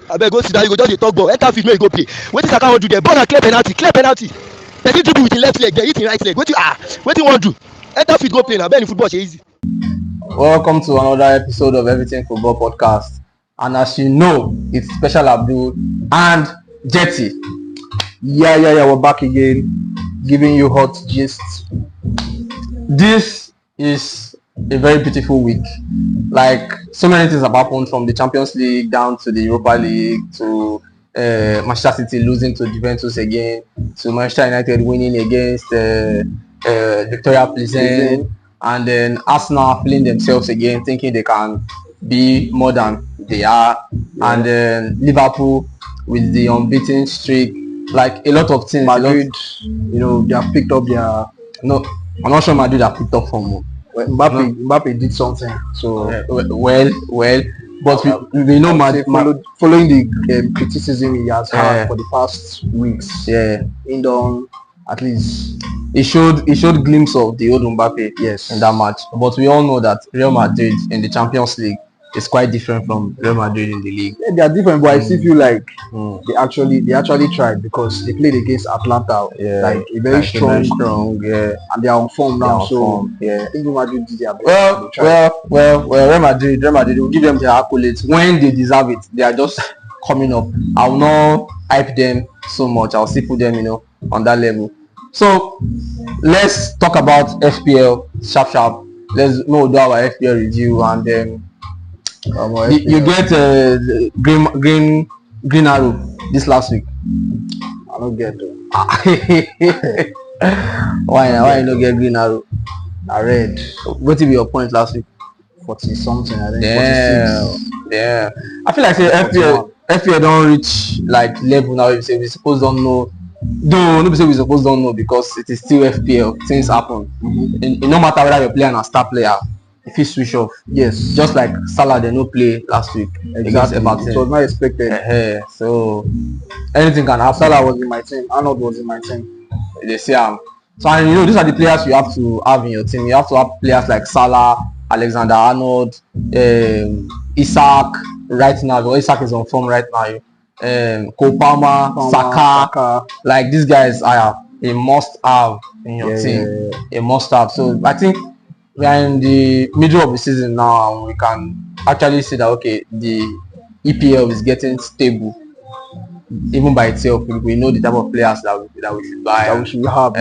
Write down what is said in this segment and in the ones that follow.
Abeg go sit down, you go just dey talk ball. Enter field make you go play. Wetin Saka wan do there? Ball na clear penalty, clear penalty. Person dribble with him left leg, then hit him right leg. Wetin you wan do? Enter field go play na. Abeg, football dey easy. Welcome to another episode of Everything Football Podcast. And as you know, it's Special Abdul and Jetty. Yeah, we're back again, giving you hot gist. This is a very beautiful week. Like, so many things have happened, from the Champions League down to the Europa League to Manchester City losing to Juventus again, to Manchester United winning against Victoria Plzen, and then Arsenal feeling themselves again, thinking they can be more than they are, and then Liverpool with the unbeaten streak. Like, a lot of things. Madrid, they have picked up their. No, I'm not sure Madrid have picked up from. Mbappe did something. So well, but we know Madrid following the criticism he has had for the past weeks. Yeah, in done at least. It showed glimpse of the old Mbappe, yes, in that match. But we all know that Real Madrid in the Champions League is quite different from Real Madrid in the league. Yeah, they are different, but I still feel like they actually tried, because they played against Atlanta, like a very strong, and they are on form now. I think Real Madrid did their best. Well, Real Madrid will give them their accolades when they deserve it. They are just coming up. I will not hype them so much. I'll still put them, on that level. So let's talk about FPL sharp. Let's do our FPL review, and then you get green arrow this last week. I don't get them. Why you don't get green arrow? I read. What will be your point last week? 40 something, I think. Yeah. I feel like FPL don't reach like level now. You say we suppose don't know. No, say we suppose don't know, because it is still FPL. Things happen. It no matter whether you're playing a star player, if you switch off. Yes. Just like Salah, they no play last week. Exactly. It was not expected. So anything can happen. Salah was in my team. Arnold was in my team. They say so, and these are the players you have to have in your team. You have to have players like Salah, Alexander Arnold, Isaac right now. Because Isaac is on form right now. Cole Palmer, Saka. Like, these guys are a must have in your team. A must have. So I think we are in the middle of the season now, and we can actually see that the EPL is getting stable even by itself. We know the type of players that we should buy, that we should have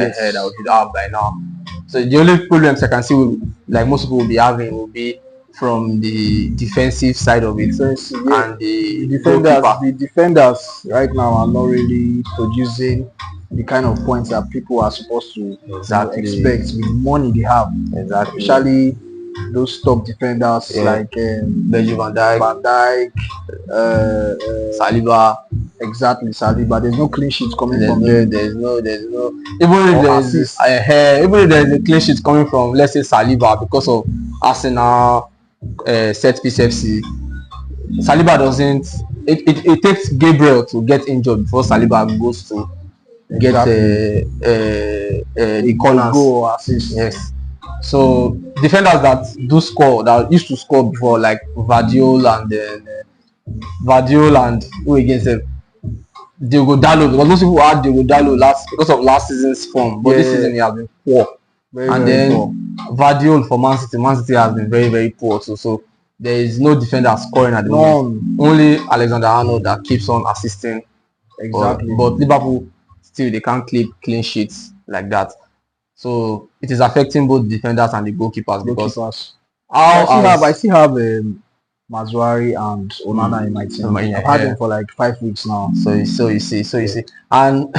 by now. So the only problems I can see, like most people will be having, will be from the defensive side of it, and the defenders right now are not really producing the kind of points that people are supposed to expect with the money they have. Exactly. Especially those top defenders like Virgil van Dijk, Saliba. Exactly, Saliba. There's no clean sheets coming from them. There's no. Even if there's a clean sheet coming from, let's say, Saliba, because of Arsenal set piece FC, Saliba doesn't. It takes Gabriel to get injured before Saliba goes to get the corners. Goal or assist. Yes. So defenders that do score, that used to score before, like Vardiol and who against them? Diogo Dalot, because most people had Diogo Dalot because of last season's form, but this season he has been poor. Very poor. Vardiol for Man City has been very, very poor too. So there is no defender scoring at the moment. Only Alexander Arnold that keeps on assisting. Exactly. But Liverpool still, they can't keep clean sheets like that. So it is affecting both defenders and the goalkeepers. Because I still have Mazuari and Onana in my team. I've had them for like 5 weeks now. So you see, and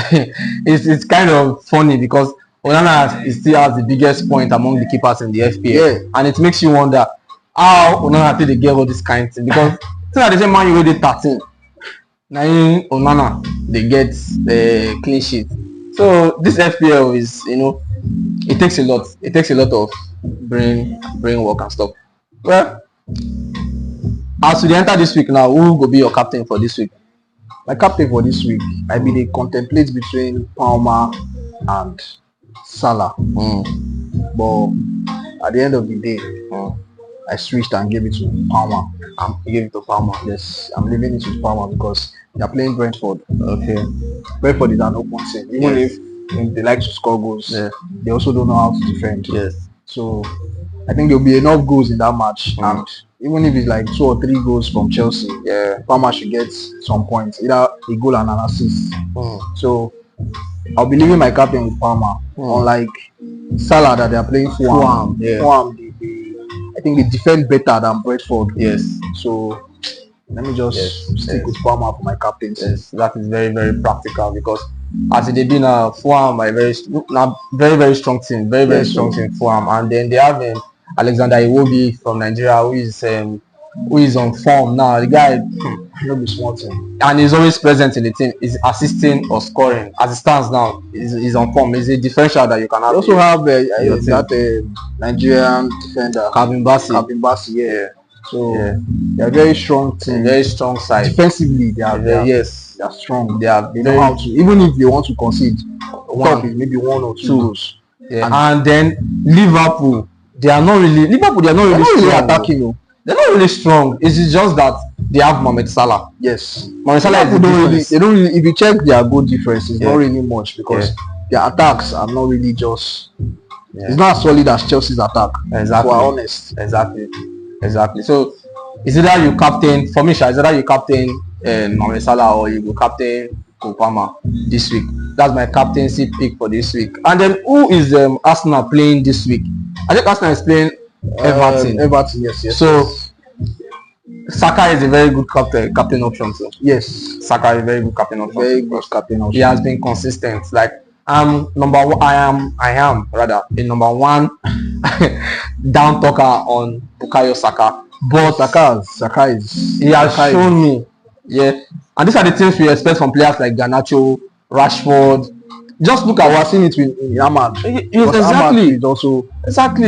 it's kind of funny because Onana still has the biggest point among the keepers in the FPL, and it makes you wonder how Onana did they get all this kind of thing, because at the same man you already 13. Now Onana they get the clean sheet. So this FPL is, it takes a lot. It takes a lot of brain work and stuff. Well, as we enter this week now, who will be your captain for this week? My captain for this week, I be they contemplate between Palmer and Salah. But at the end of the day, I switched and gave it to Palmer. You gave it to Palmer. Yes, I'm leaving it with Palmer because they are playing Brentford. Okay. Brentford is an open team. Even if they like to score goals, they also don't know how to defend. Yes. So I think there'll be enough goals in that match, and even if it's like 2 or 3 goals from Chelsea, Palmer should get some points, either a goal and an assist. So I'll be leaving my captain with Palmer. Unlike Salah that they are playing Fulham. Fulham, I think they defend better than Brentford. Yes. So let me just stick with Palmer for my captaincy. Yes, that is very, very practical because as it been Fulham are very strong team, very strong team Fulham, and then they have Alexander Iwobi from Nigeria who is on form now. The guy no be small team, and he's always present in the team. He's assisting or scoring as it stands now. He's on form. He's a differential that you can have. You also have that Nigerian defender Calvin Bassey. So they are very strong team, very strong side. Defensively, they are they are strong. They know how to, even if they want to concede, maybe 1 or 2 goals. And then Liverpool, they are not really strong. Attacking. They're not really strong. It's just that they have Mohamed Salah. Yes, Mohamed Salah they don't really. If you check their goal difference, it's not really much because their attacks are not really just. It's not as solid as Chelsea's attack. Exactly. If we're honest. Exactly. So it's either you captain for me, it's either you captain Mohamed Salah or you go captain Palmer this week. That's my captaincy pick for this week. And then who is Arsenal playing this week? I think Arsenal is playing Everton. Everton, yes. So Saka is a very good captain option too. Yes, Saka is a very good captain option. Very good captain option. He has been consistent. Like I am rather a number 1 down talker on Bukayo Saka. But Saka is he has shown me. And these are the things we expect from players like Garnacho, Rashford. Just look at what's in it with Ahmad. Exactly.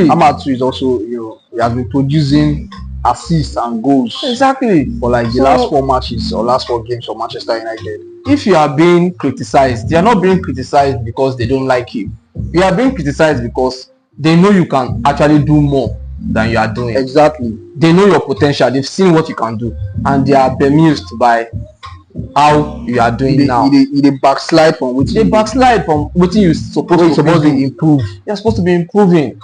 Ahmad is also, he has been producing assists and goals. Exactly. For like the last 4 matches or last 4 games for Manchester United. If you are being criticized, they are not being criticized because they don't like you. You are being criticized because they know you can actually do more than you are doing. Exactly. They know your potential. They've seen what you can do, and they are bemused by how you are doing now. They backslide from what you're supposed to be improve. You're supposed to be improving.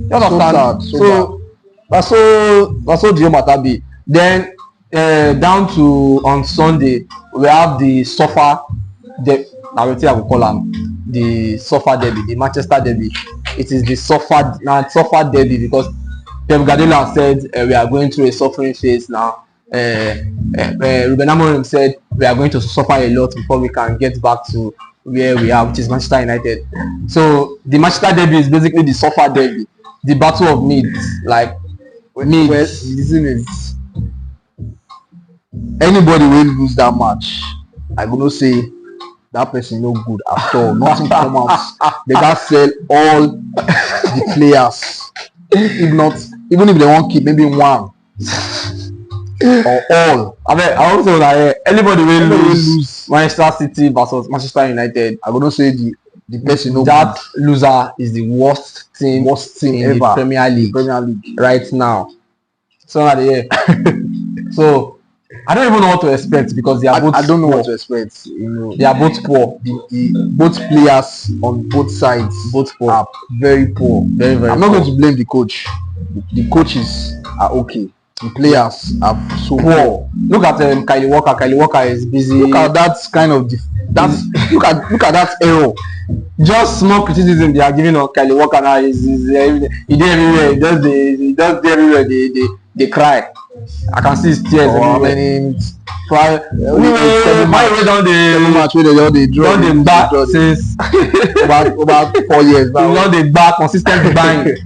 You understand? So that's so the matter be. Then down to on Sunday we have the Sofa the Sofa Derby, the Manchester Derby. It is the Sofa Derby because Pep Guardiola said we are going through a suffering phase now. Ruben Amorim said we are going to suffer a lot before we can get back to where we are, which is Manchester United. So the Manchester Derby is basically the Sofa Derby, the battle of needs. Like is anybody will lose that match, I gonna say that person no good at all. Nothing come out. They gotta sell all the players. Even if they won't keep maybe 1 or all. I also like anybody will lose Manchester City versus Manchester United. I gonna say the person no that good. Loser is the worst team in ever. The Premier League right now. So so I don't even know what to expect because they are both. I don't know what to expect. They are both poor. Both players on both sides, are very poor. Very, very. I'm not going to blame the coach. The coaches are okay. The players are so poor. Look at Kyle Walker. Kyle Walker is busy. Look at that kind of look at that error. Just small criticism they are giving on Kyle Walker now. He did everywhere. He does everywhere. They cry. I can see his tears everywhere. They draw back since about 4 years now. They back consistent buying.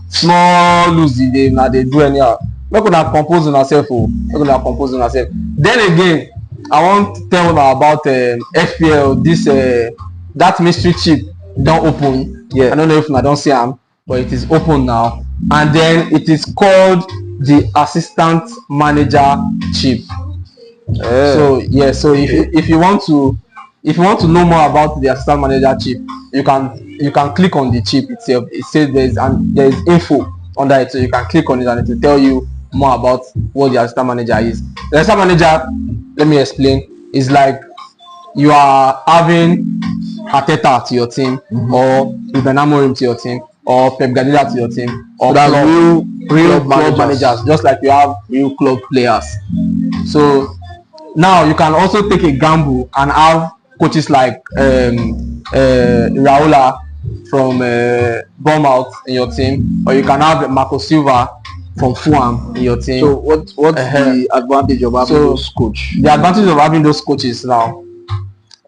Small lose they do anyhow. Make una compose on yourself. Then again, I want to tell you about FPL. This that mystery chip don't open. I don't know if I don't see them, but it is open now. And then it is called the assistant manager chip. So if you want to know more about the assistant manager chip, you can click on the chip itself. It says there's info under it, so you can click on it and it will tell you more about what the assistant manager is. The assistant manager, let me explain, is like you are having Arteta to your team, or Ruben Amorim to your team, or Pep Guardiola to your team, or that's real club managers, just like you have real club players. So now you can also take a gamble and have coaches like Raola from Bournemouth in your team, or you can have Marco Silva from Fulham in your team. So what's the advantage of having those coach? The advantage of having those coaches now,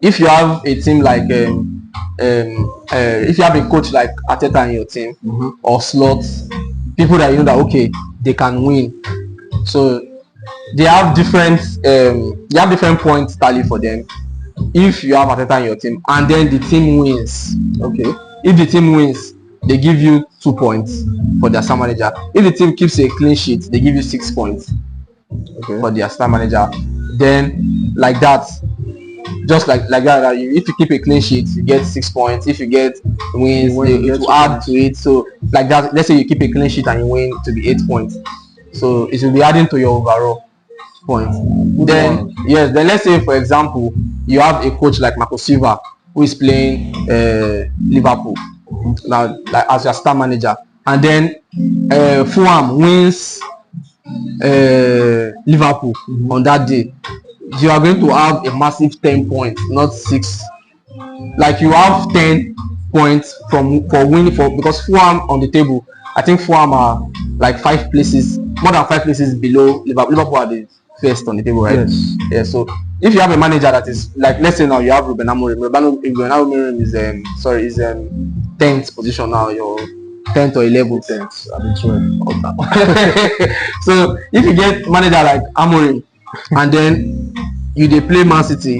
if you have a team like if you have a coach like Arteta in your team, or Slot, people that you know that okay, they can win. So they have different points tally for them. If you have Arteta in your team and then the team wins, okay, if the team wins, they give you 2 points for their star manager. If the team keeps a clean sheet, they give you 6 points, okay, for their star manager. Then like that, just like that, if you keep a clean sheet, you get 6 points. If you get wins, it will add to it. So like that, let's say you keep a clean sheet and you win, to be 8 points. So it will be adding to your overall points. Then yes, then let's say for example you have a coach like Marco Silva who is playing Liverpool now, like as your star manager, and then Fulham wins Liverpool on that day. You are going to have a massive 10 points, not 6. Like you have 10 points for winning, because Fulham on the table, I think Fulham are like 5 places, more than 5 places below Liverpool. Liverpool are the first on the table, right? Yes. Yeah. So if you have a manager that is like, let's say now you have Ruben Amorim. Ruben Amorim is 10th position now. Your 10th or 11th. 10th. I mean 12. So if you get manager like Amorim, and then you play Man City,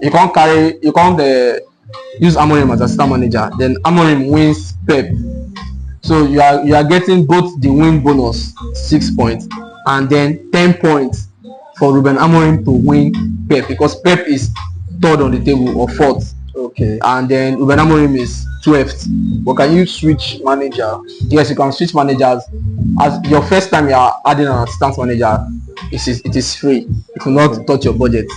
you can't use Amorim as a star manager. Then Amorim wins Pep. So you are getting both the win bonus 6 points and then 10 points for Ruben Amorim to win Pep, because Pep is 3rd on the table or 4th. Okay. And then Ruben Amorim is 12th. But can you switch manager? Yes, you can switch managers. As your first time you are adding an assistant manager, it is free. It will not touch your budget.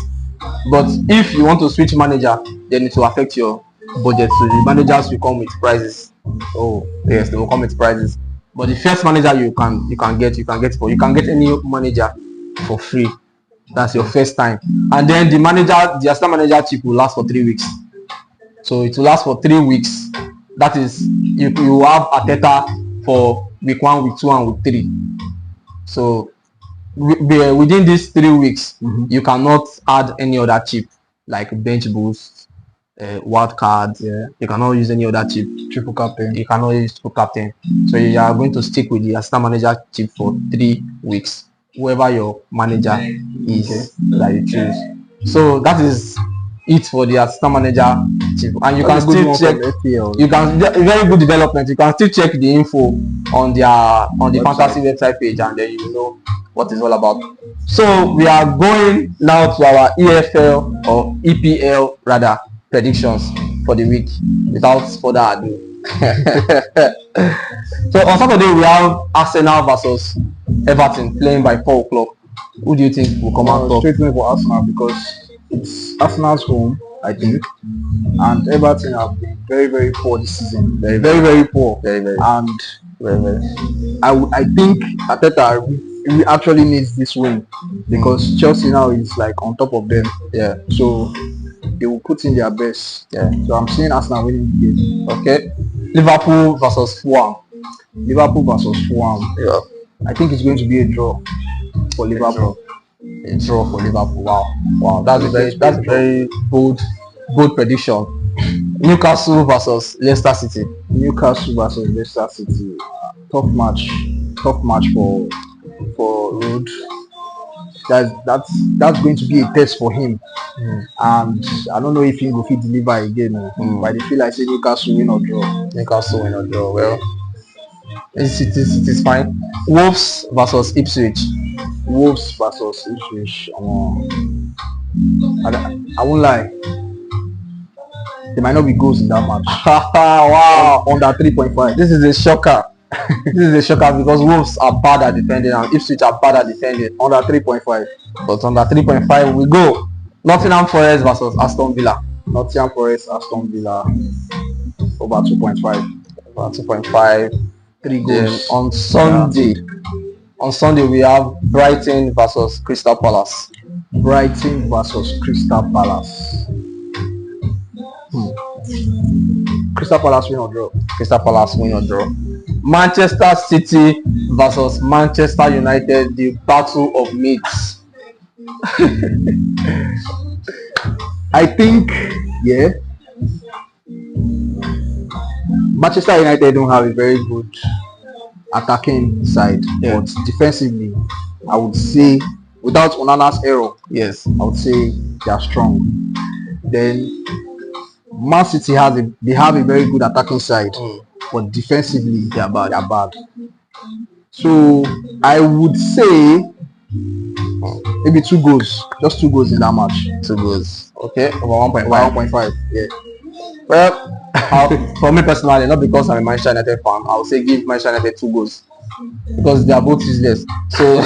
But if you want to switch manager, then it will affect your budget. So the managers will come with prizes. Oh yes, they will come with prizes. But the first manager you can get any manager for free. That's your first time. And then the assistant manager chip will last for 3 weeks. So it will last for 3 weeks. That is, you have Arteta for week 1, week 2, and week 3. So within these 3 weeks, you cannot add any other chip like bench boost, wild card. Yeah. You cannot use any other chip. Triple captain. You cannot use triple captain. So you are going to stick with the assistant manager chip for 3 weeks. Whoever your manager is that you choose. So that is it for the assistant manager chip, and you can still check. You can very good development. You can still check the info on the fantasy website page, and then you know what it's all about. So we are going now to our EFL or EPL rather predictions for the week. Without further ado. So on Saturday we have Arsenal versus Everton playing by 4 o'clock. Who do you think will come out top? Straight away for Arsenal, because it's Arsenal's home, I think, and Everton have been very, very poor this season. Very, very, very poor. Very, very. And very, very. I think Arteta actually needs this win, because Chelsea now is like on top of them. Yeah. So they will put in their best. Yeah. So I'm seeing Arsenal winning the game. Okay. Liverpool versus Fulham. Liverpool versus Fulham. Yeah. I think it's going to be a draw for Liverpool. A draw for Liverpool. Wow. That's a very bold prediction. Newcastle versus Leicester City. Newcastle versus Leicester City. Tough match for Road. That's going to be a test for him. And I don't know if he will deliver again. But I feel like say Newcastle win or draw. Newcastle win or draw. Well, it is fine. Wolves versus Ipswich. Wolves versus Ipswich. I won't lie. There might not be goals in that match. Wow. Under 3.5. This is a shocker. This is a shocker because Wolves are bad at defending and Ipswich are bad at defending. Under 3.5. But under 3.5 we go. Nottingham Forest versus Aston Villa. Nottingham Forest, Aston Villa. Over 2.5. Over 2.5. 3 Then goals. on Sunday we have Brighton versus Crystal Palace. Brighton versus Crystal Palace. Crystal Palace win or draw? Crystal Palace win or draw. Manchester City versus Manchester United, the battle of mates. I think, yeah. Manchester United don't have a very good attacking side, Yeah. but defensively, I would say, without Onana's error, Yes. I would say they are strong. Then Man City have a very good attacking side, but defensively they are bad. So I would say maybe 2 goals, just 2 goals in that match. 2 goals. Okay, over 1.5. 1.5. Yeah. Well, for me personally, not because I'm a Manchester United fan, I would say give Manchester United 2 goals because they are both useless. So,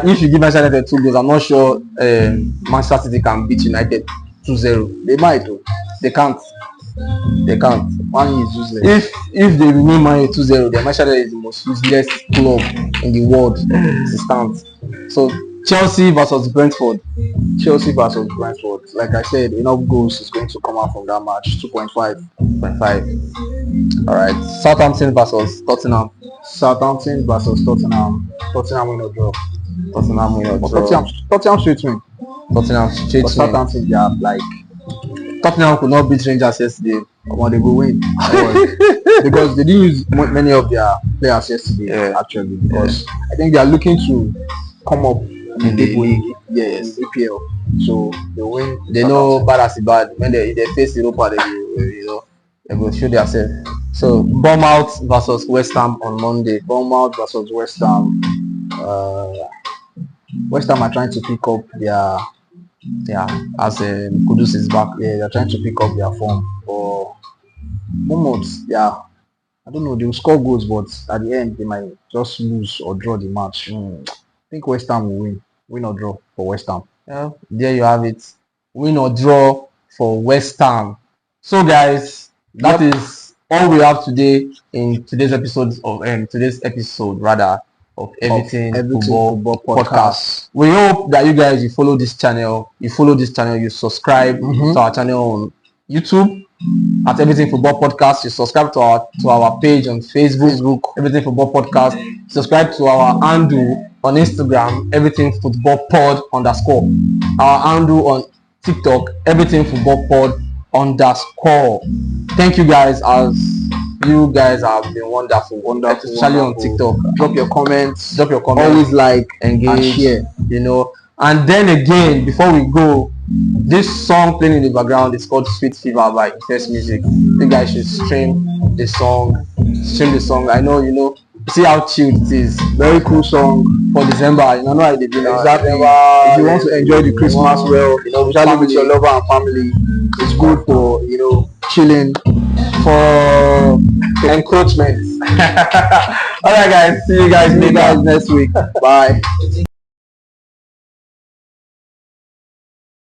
if you give Manchester United 2 goals, I'm not sure Manchester City can beat United 2-0. They might though. They can't. Man is useless. If they remain Man 2-0, then Manchester United is the most useless club in the world to stand. So Chelsea versus Brentford. Chelsea versus Brentford. Like I said, enough goals is going to come out from that match. 2.5. 2.5. All right. Southampton versus Tottenham. Southampton versus Tottenham. Tottenham win or draw. Tottenham win or But draw. Tottenham straight win. Tottenham straight But win. Southampton they are like, Tottenham could not beat Rangers yesterday. when they go win. Because they didn't use many of their players yesterday, Yeah. actually. Because I think they are looking to come up In the league. Yes, in EPL. So they win. They know bad as bad. When they face Europa, they will show themselves. So Bournemouth versus West Ham on Monday. Bournemouth versus West Ham. West Ham are trying to pick up their, As Kudus is back. yeah, they're trying to pick up their form. Or Bournemouth, yeah, I don't know, they will score goals, but at the end they might just lose or draw the match. I think West Ham will win or draw for West Ham. Yeah, there you have it. Win or draw for West Ham. So guys, that is all we have today in today's episode of Everything Football Podcast. We hope that you follow this channel. You subscribe to our channel on YouTube at Everything Football Podcast. You subscribe to our page on Facebook, Everything Football Podcast. Subscribe to our handle on Instagram, Everything Football Pod _. Our handle on TikTok, Everything Football Pod _. Thank you guys, as you guys have been wonderful, especially on TikTok. Drop your comments. Always like, engage, and share. And then again, before we go, this song playing in the background is called Sweet Fever by First Music. You guys should stream the song. I know, see how chilled it is. Very cool song. For December, how they do now. Exactly. If you want to enjoy the Christmas well, especially with your lover and family, it's good for chilling, for encroachment. Alright guys, see you guys next week. Bye.